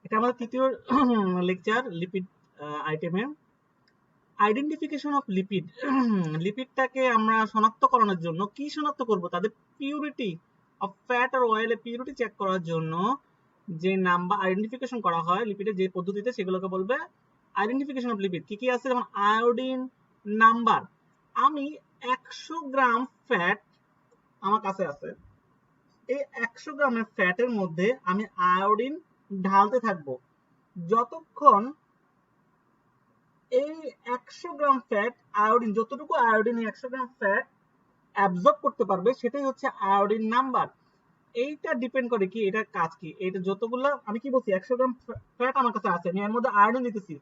এটা আমাদের তৃতীয় লেকচার লিপিড আইটেমে আইডেন্টিফিকেশন অফ লিপিড। লিপিডটাকে আমরা শনাক্তকরণের জন্য কি শনাক্ত করব, তাদের পিউরিটি অফ ফ্যাট আর অয়েলের পিউরিটি চেক করার জন্য যে নাম্বার আইডেন্টিফিকেশন করা হয় লিপিডের যে পদ্ধতিতে, সেগুলোকে বলবে আইডেন্টিফিকেশন অফ লিপিড। কি কি আছে, যেমন আয়োডিন নাম্বার। আমি 100 গ্রাম ফ্যাট আমার কাছে আছে, এই 100 গ্রামের ফ্যাটের মধ্যে আমি আয়োডিন ঢালতে থাকবো যতক্ষণ এই 100 গ্রাম ফ্যাট আয়োডিন, যতটুকু আয়োডিন 100 গ্রাম ফ্যাট অ্যাবজর্ব করতে পারবে, সেটাই হচ্ছে আয়োডিন নাম্বার। এইটা ডিপেন্ড করে কি, এটার কাজ কি, এটা যতগুলো আমি কি বলছি 100 গ্রাম ফ্যাট আমার কাছে আছে, আমি এর মধ্যে আয়োডিন দিতেছি,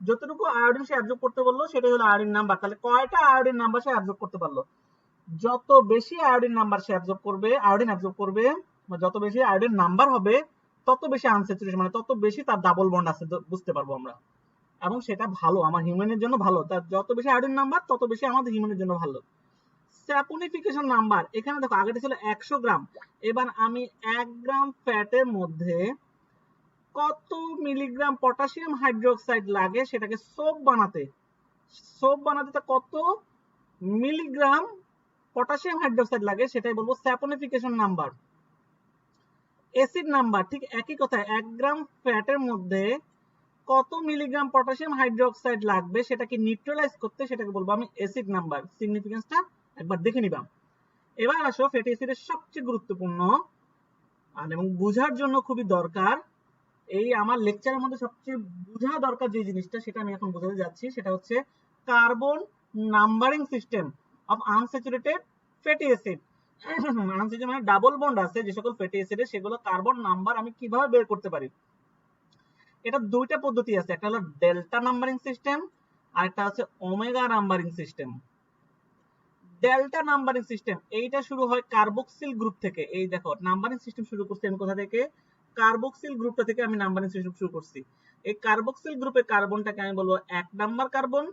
যতটুকু আয়োডিন সে অ্যাবজর্ব করতে পারলো সেটাই হলো আয়োডিন নাম্বার। তাহলে কয়টা আয়োডিন নাম্বার সে অ্যাবজর্ব করতে পারলো, যত বেশি আয়োডিন নাম্বার সে অ্যাবজর্ব করবে, আয়োডিন অ্যাবজর্ব করবে, যত বেশি আয়োডিন নাম্বার হবে তত বেশি আনস্যাচুরেশন, মানে তত বেশি তার ডাবল বন্ড আছে বুঝতে পারবো আমরা, এবং সেটা ভালো আমার হিউম্যানের জন্য ভালো। তার যত বেশি আয়োডিন নাম্বার তত বেশি আমাদের হিউম্যানের জন্য ভালো। স্যাপোনিফিকেশন নাম্বার, এখানে দেখো আগেটা ছিল 100 গ্রাম, এবার আমি 1 গ্রাম ফ্যাটের মধ্যে কত মিলিগ্রাম পটাশিয়াম হাইড্রোক্সাইড লাগে সেটাকে সোপ বানাতে, তো কত মিলিগ্রাম পটাশিয়াম হাইড্রোক্সাইড লাগে সেটাই বলবো স্যাপোনিফিকেশন নাম্বার। অ্যাসিড নাম্বার, ঠিক একই কথা, 1 গ্রাম ফ্যাটের মধ্যে কত মিলিগ্রাম পটাশিয়াম হাইড্রোক্সাইড লাগবে সেটাকে নিউট্রালাইজ করতে, সেটাকে বলবো আমি অ্যাসিড নাম্বার। সিগনিফিকেন্সটা একবার দেখে নিবাম। এবার আসো ফ্যাটি অ্যাসিডের সবচেয়ে গুরুত্বপূর্ণ এবং বোঝার জন্য খুবই দরকার, এই আমার লেকচারের মধ্যে সবচেয়ে বোঝা দরকার যে জিনিসটা, সেটা আমি এখন বোঝাতে যাচ্ছি, সেটা হচ্ছে carbon numbering system of unsaturated fatty acid. Unsaturated মানে ডাবল বন্ড আছে যে সকল ফ্যাটি অ্যাসিডে, সেগুলো কার্বন নাম্বার আমি কিভাবে বের করতে পারি। এটা দুইটা পদ্ধতি আছে, একটা হলো ডেল্টা নাম্বারিং সিস্টেম আর একটা হচ্ছে omega numbering system. Delta numbering system এইটা শুরু হয় কার্বক্সিল গ্রুপ থেকে। এই দেখো নাম্বারিং সিস্টেম শুরু করছি আমি কোথা থেকে, কার্বক্সিল গ্রুপটা থেকে আমি নাম্বারিং সিস্টেম শুরু করছি। এই কার্বক্সিল গ্রুপে কার্বনটাকে আমি বলবো 1 নাম্বার কার্বন,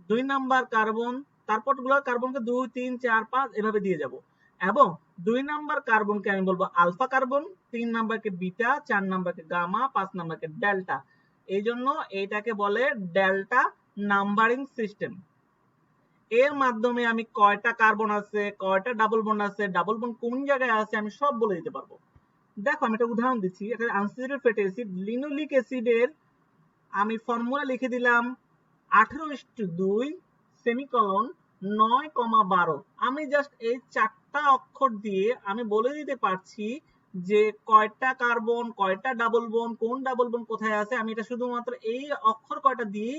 2 নাম্বার কার্বন, তারপর গুলো কার্বনকে 2 3 4 5 এভাবে দিয়ে যাব, এবং 2 নাম্বার কার্বনকে আমি বলবো আলফা কার্বন, 3 নাম্বারকে বিটা, 4 নাম্বারকে গামা, 5 নাম্বারকে ডেল্টা। এই জন্য এইটাকে বলে ডেল্টা নাম্বারিং সিস্টেম। এর মাধ্যমে আমি কয়টা কার্বন আছে, কয়টা ডাবল বন্ড আছে, ডাবল বন্ড কোন জায়গায় আছে আমি সব বলে দিতে পারবো। দেখো আমি একটা উদাহরণ দিচ্ছি, এটা আনস্যাচুরেটেড ফ্যাটি অ্যাসিড লিনোলিক অ্যাসিডের আমি ফর্মুলা লিখে দিলাম 18:2 সেমিকলন 9,12। আমি জাস্ট এই 4টা অক্ষর দিয়ে আমি বলে দিতে পারছি যে কয়টা কার্বন, কয়টা ডাবল বন্ড, কোন ডাবল বন্ড কোথায় আছে। আমি এটা শুধুমাত্র এই অক্ষর কয়টা দিয়ে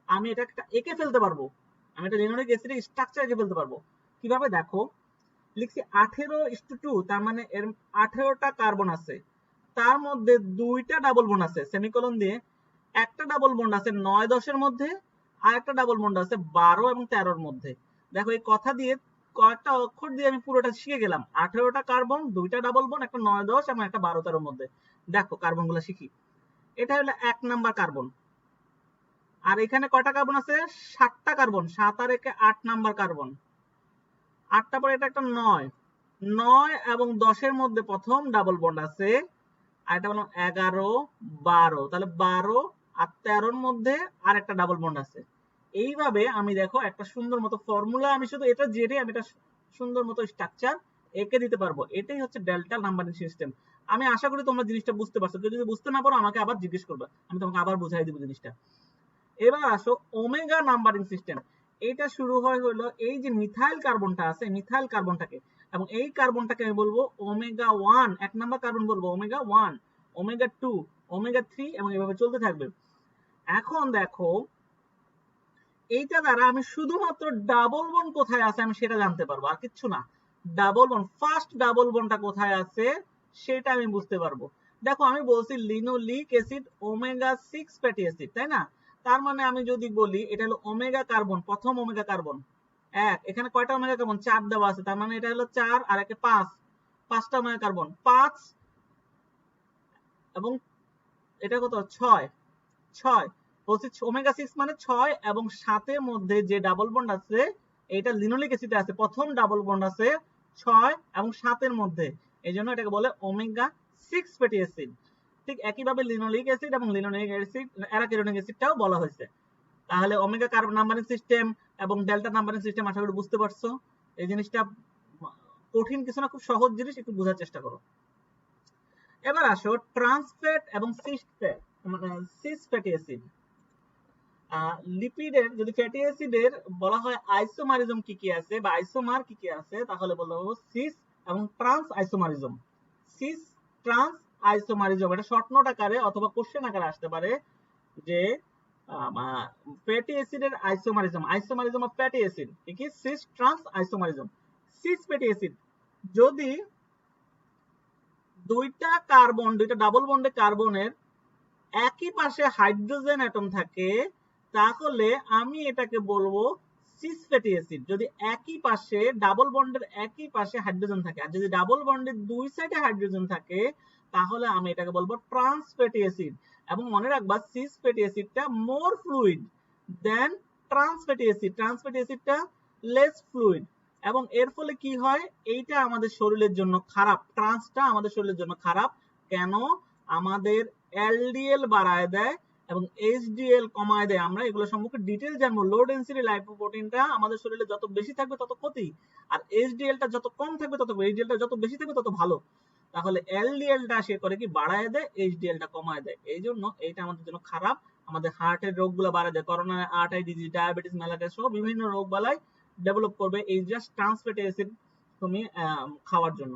আমি এটা এঁকে ফেলতে পারবো, আমি এটা লিনোলিক অ্যাসিডের স্ট্রাকচার এঁকে ফেলতে পারবো। কিভাবে দেখো, লিখছি 18:2, তার মানে এর 18টা কার্বন আছে, তার মধ্যে 2টা ডাবল বন্ড আছে সেমিকলন দিয়ে, একটা ডাবল বন্ড আছে 9-10 এর মধ্যে, আর একটা ডাবল বন্ড আছে 12 এবং 13 এর মধ্যে। দেখো এই কথা দিয়ে কয়েকটা অক্ষর দিয়ে আমি পুরোটা শিখে গেলাম, 18টা কার্বন, 2টা ডাবল বন্ড, একটা 9-10 এবং একটা 12-13 এর মধ্যে। দেখো কার্বনগুলো শিখি, এটা হলো 1 নাম্বার কার্বন, আর এখানে কয়টা কার্বন আছে, 7টা কার্বন, 7 আর 8 নাম্বার কার্বন, 8টা পরে এটা একটা 9 এবং 10 এর মধ্যে প্রথম ডাবল বন্ড আছে, আর এটা বললাম 11-12, তাহলে 12 আর 13 এর মধ্যে আর একটা ডাবল বন্ড আছে। এইভাবে আমি দেখো একটা সুন্দর মতো ফর্মুলা, আমি শুধু এটা জেনে আমি একটা সুন্দর মতো স্ট্রাকচার এঁকে দিতে পারবো। এটাই হচ্ছে ডেল্টা নাম্বারিং সিস্টেম। আমি আশা করি তোমরা জিনিসটা বুঝতে পারছো, কেউ যদি বুঝতে না পারো আমাকে আবার জিজ্ঞেস করবে, আমি তোমাকে আবার বুঝাই দিব জিনিসটা। এবার আসো ওমেগা নাম্বারিং সিস্টেম। এটা শুরু হয় হলো এই যে মিথাইল কার্বনটা আছে, মিথাইল কার্বনটাকে, এবং এই কার্বনটাকে আমি বলবো ওমেগা 1, 1 নাম্বার কার্বন বলবো ওমেগা 1, ওমেগা 2, ওমেগা 3, এবং এভাবে চলতে থাকবে। এখন দেখো এইটা দ্বারা আমি শুধুমাত্র ডাবল বন্ড কোথায় আছে আমি সেটা জানতে পারবো, আর কিচ্ছু না। ডাবল বন্ড, ফার্স্ট ডাবল বন্ডটা কোথায় আছে সেটা আমি বুঝতে পারবো। দেখো আমি বলছি linoleic acid omega 6 fatty acid, তাই না? তার মানে আমি যদি বলি এটা হলো ওমেগা কার্বন, প্রথম ওমেগা কার্বন 1, এখানে কয়টা ওমেগা কার্বন 4 দেওয়া আছে, তার মানে এটা হলো 4 আর একে 5, 5টা ওমেগা কার্বন 5, এবং এটা কত 6, 6 বলছি ওমেগা 6 মানে 6 এবং 7 এর মধ্যে যে ডাবল বন্ড আছে এটা লিনোলিক অ্যাসিডে আছে, প্রথম ডাবল বন্ড আছে 6 এবং 7 এর মধ্যে, এইজন্য এটাকে বলে ওমেগা 6 ফ্যাটি অ্যাসিড। ঠিক একইভাবে লিনোলিক অ্যাসিড এবং লিনোলিক অ্যাসিড অ্যারাকিডোনিক অ্যাসিডটাও বলা হয়েছে। তাহলে ওমেগা কার্বন নাম্বারিং সিস্টেম এবং ডেল্টা নাম্বারিং সিস্টেম আশা করি বুঝতে পারছো। এই জিনিসটা কঠিন কিছু না, খুব সহজ জিনিস, একটু বোঝার চেষ্টা করো। এবার আসো ট্রান্স ফ্যাট এবং সিস ফ্যাট, মানে সিস ফ্যাটি অ্যাসিড। লিপিডের যদি ফ্যাটি অ্যাসিডের বলা হয় আইসোমারিজম কি কি আছে বা আইসোমার কি কি আছে, তাহলে বলবো সিস এবং trans isomerism. Cis trans isomerism, এটা শর্ট নোট আকারে অথবা কোশ্চেন আকারে আসতে পারে যে ফ্যাটি অ্যাসিডের isomerism, isomerism of fatty acid কি cis trans isomerism. Cis fatty acid যদি দুইটা কার্বন, দুইটা ডাবল বন্ডে কার্বনের একই পাশে হাইড্রোজেন অ্যাটম থাকে, তাহলে আমি এটাকে বলবো সিস ফ্যাটি অ্যাসিড। যদি একই পাশে ডাবল বন্ডের একই পাশে হাইড্রোজেন থাকে, আর যদি ডাবল বন্ডের দুই সাইডে হাইড্রোজেন থাকে, তাহলে আমি এটাকে বলবো ট্রান্স ফ্যাটি অ্যাসিড। এবং মনে রাখবা সিস ফ্যাটি অ্যাসিডটা more fluid than trans fatty acid, trans fatty অ্যাসিডটা লেস ফ্লুইড। এবং এর ফলে কি হয়, এইটা আমাদের শরীরের জন্য খারাপ, ট্রান্সটা আমাদের শরীরের জন্য খারাপ। কেন? আমাদের এলডিএল বাড়ায় দেয় এবং এইচডিএল কমায় দেয়। আমরা এগুলো সম্পর্কে ডিটেইল জানবো। লো ডেনসিটি লাইপোপ্রোটিনটা আমাদের শরীরে যত বেশি থাকবে তত ক্ষতি, আর এইচডিএলটা যত কম থাকবে তত, এইচডিএলটা যত বেশি থাকবে তত ভালো। তাহলে এলডিএলটা সে করে কি বাড়ায় দেয়, এইচডিএলটা কমায় দেয়। এই জন্য এইটা আমাদের জন্য খারাপ, আমাদের হার্টের রোগগুলো বাড়ায় দেয়। করোনা আর্টারি ডিজিজ, ডায়াবেটিস, ম্যালারিয়া সহ বিভিন্ন রোগ বালাই ডেভেলপ করবে এই জাস্ট ট্রান্স ফ্যাটি অ্যাসিড তুমি খাওয়ার জন্য।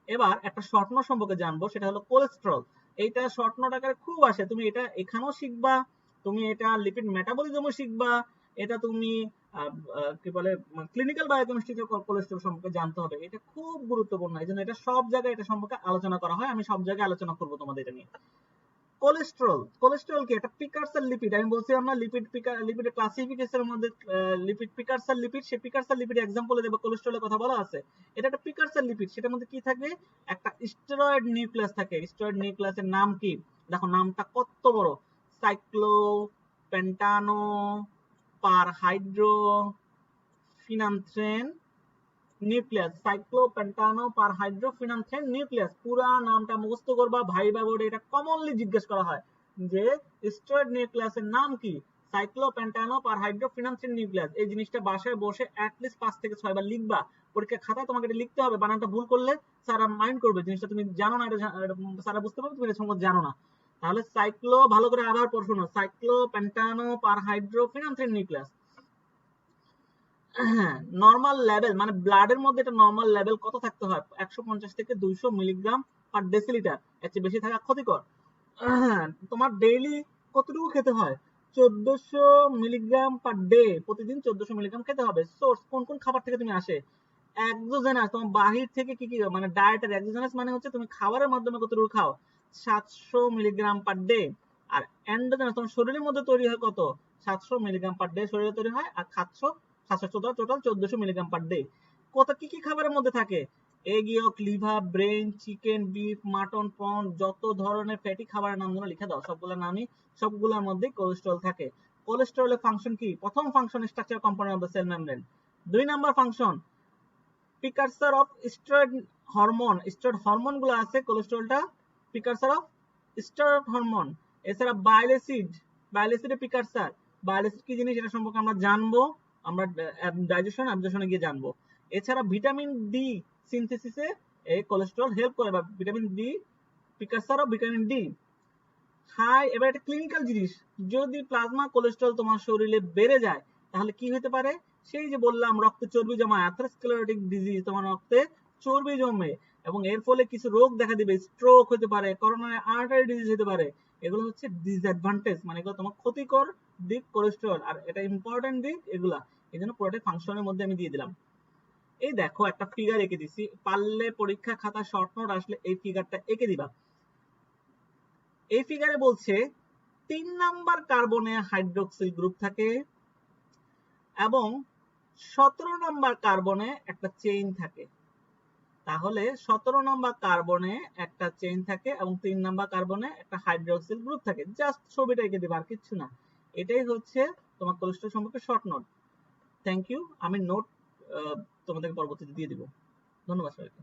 এবার একটা শর্ট নোট সম্পর্কে জানবো, সেটা হলো কোলেস্টেরল। এইটা শর্ট নোট আকারে খুব আসে, তুমি এটা এখানেও শিখবা, তুমি এটা লিপিড মেটাবলিজমও শিখবা, এটা তুমি কি বলে ক্লিনিক্যাল বায়োকেমিস্ট্রিতে কোলেস্টেরল সম্পর্কে জানতে হবে। এটা খুব গুরুত্বপূর্ণ, এই জন্য এটা সব জায়গায় এটা সম্পর্কে আলোচনা করা হয়। আমি সব জায়গায় আলোচনা করবো তোমাদের এটা নিয়ে। কোলেস্টেরল, কোলেস্টেরল কি? এটা প্রিকারসর লিপিড। আমি বলছিলাম না লিপিডের ক্লাসিফিকেশনের মধ্যে লিপিড প্রিকারসর লিপিড, সেই প্রিকারসর লিপিড एग्जांपल দেব, কোলেস্টেরলের কথা বলা আছে। এটা একটা প্রিকারসর লিপিড, সেটার মধ্যে কি থাকে? একটা স্টেরয়েড নিউক্লিয়াস থাকে। স্টেরয়েড নিউক্লিয়াসের নাম কি? দেখো নামটা কত বড়, সাইক্লোপেন্টানো পারহাইড্রো ফিনান্থ্রেন নিউক্লিয়াস, সাইক্লোপেন্টানো পারহাইড্রোফিনান্থ্রেন নিউক্লিয়াস। পুরা নামটা মুখস্থ করবা, ভাইবা বোর্ডে এটা কমনলি জিজ্ঞেস করা হয় যে স্টেরয়েড নিউক্লিয়াসের নাম কি? সাইক্লোপেন্টানো পারহাইড্রোফিনান্থ্রেন নিউক্লিয়াস। এই জিনিসটা বাসায় বসে অ্যাটলিস্ট 5 থেকে 6 বার লিখবা। পরীক্ষা খাতায় তোমাকে এটা লিখতে হবে, বানানটা ভুল করলে স্যার মাইন্ড করবে, জিনিসটা তুমি জানো না, এটা স্যার বুঝতে পারবে তুমি এটা সম্পর্কে জানো না। তাহলে সাইক্লো, ভালো করে আবার পড়ো, শোনো, সাইক্লোপেন্টানো পারহাইড্রোফিনান্থ্রেন নিউক্লিয়াস। নরমাল লেভেল মানে ব্লাডের মধ্যে এটা নরমাল লেভেল কত থাকতে হয়? 150 থেকে 200 মিলিগ্রাম পার ডেসিলিটার। এর চেয়ে বেশি থাকা ক্ষতিকর। তোমার ডেইলি কতটুকু খেতে হয়? 1400 মিলিগ্রাম পার ডে, প্রতিদিন 1400 মিলিগ্রাম খেতে হবে। সোর্স কোন কোন খাবার থেকে তুমি আসে? এক্সোজেনাস, তোমার বাহির থেকে কি কি, মানে ডায়েটের এক্সোজেনাস মানে হচ্ছে তুমি খাবারের মাধ্যমে কতটুকু খাও, 700 মিলিগ্রাম পার ডে। আর এন্ডোজেনাস তোমার শরীরের মধ্যে তৈরি হয় কত? 700 মিলিগ্রাম পার ডে শরীরে তৈরি হয়, আর খাচ্ছ 700, টোটাল 1400 মিলিগ্রাম পার ডে। কত কি কি খাবারের মধ্যে থাকে? Egg, yolk, liver, brain, chicken, beef, mutton, prawn, যত ধরনের ফ্যাটি খাবারের নামগুলো লিখে দাও, সবগুলোর নামই, সবগুলোর মধ্যে কোলেস্টেরল থাকে। কোলেস্টেরলের ফাংশন কি? প্রথম function structure component of the cell membrane. 2 number function precursor of steroid hormone. Steroid hormone গুলো আছে কোলেস্টেরলটা প্রিকারসর অফ স্টেরয়েড হরমোন। এছাড়া বাইল অ্যাসিড, বাইল অ্যাসিডের প্রিকারসর। বাইল অ্যাসিড কি জিনিস এটা সম্পর্কে আমরা জানবো, আমরা ডাইজেশন অ্যাবজর্পশনে গিয়ে জানবো। এছাড়া ভিটামিন ডি সিনথেসিসে এই কোলেস্টেরল হেল্প করে, বা vitamin D, precursor of vitamin D. হাই, এবার একটা ক্লিনিক্যাল জিনিস, যদি প্লাজমা কোলেস্টেরল তোমার শরীরে বেড়ে যায় তাহলে কি হতে পারে? সেই যে বললাম রক্তে চর্বি জমা, অ্যাথেরোস্ক্লেরোটিক ডিজিজ, তোমার রক্তে চর্বি জমে এবং এর ফলে কিছু রোগ দেখা দিবে, স্ট্রোক হতে পারে, করোনারি আর্টারি ডিজিজ হতে পারে। এগুলো হচ্ছে ডিসঅ্যাডভান্টেজ, মানে এগুলো তোমার ক্ষতিকর দিক কোলেস্টেরল, আর এটা ইম্পর্টেন্ট দিক এগুলা। এই জন্য পুরোটা ফাংশনের মধ্যে আমি দিয়ে দিলাম। এই দেখো একটা ফিগার এঁকে দিছি, পারলে পরীক্ষা খাতা শর্ট নোট আসলে এই ফিগারটা এঁকে দিবা। এই ফিগারে বলছে 3 নাম্বার কার্বনে হাইড্রোক্সিল গ্রুপ থাকে এবং 17 নাম্বার কার্বনে একটা চেইন থাকে। তাহলে 17 নাম্বার কার্বনে একটা চেইন থাকে এবং 3 নাম্বার কার্বনে একটা হাইড্রোক্সিল গ্রুপ থাকে। জাস্ট ছবিটা এঁকে দিবা, আর কিছু না। এটাই হচ্ছে তোমার কোলেস্টেরল সম্পর্কে শর্ট নোট। থ্যাংক ইউ, আমি নোট তোমাদেরকে পরবর্তীতে দিয়ে দিব। ধন্যবাদ সবাইকে।